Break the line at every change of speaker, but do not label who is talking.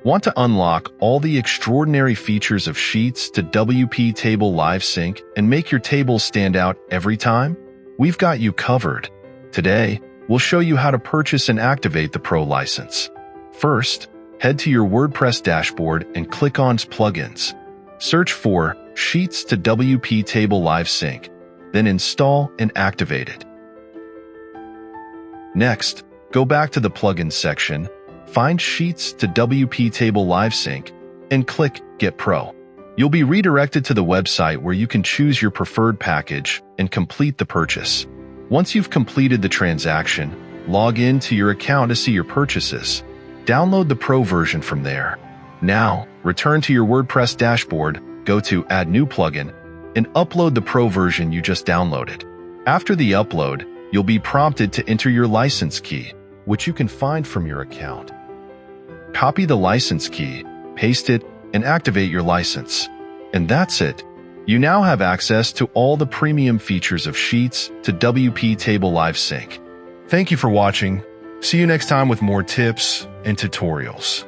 Want to unlock all the extraordinary features of Sheets to WP Table Live Sync and make your tables stand out every time? We've got you covered. Today, we'll show you how to purchase and activate the Pro license. First, head to your WordPress dashboard and click on Plugins. Search for Sheets to WP Table Live Sync, then install and activate it. Next, go back to the Plugins section, find Sheets to WP Table Live Sync, and click Get Pro. You'll be redirected to the website where you can choose your preferred package and complete the purchase. Once you've completed the transaction, log in to your account to see your purchases. Download the Pro version from there. Now, return to your WordPress dashboard, go to Add New Plugin, and upload the Pro version you just downloaded. After the upload, you'll be prompted to enter your license key, which you can find from your account. Copy the license key, paste it, and activate your license. And that's it. You now have access to all the premium features of Sheets to WP Table Live Sync. Thank you for watching. See you next time with more tips and tutorials.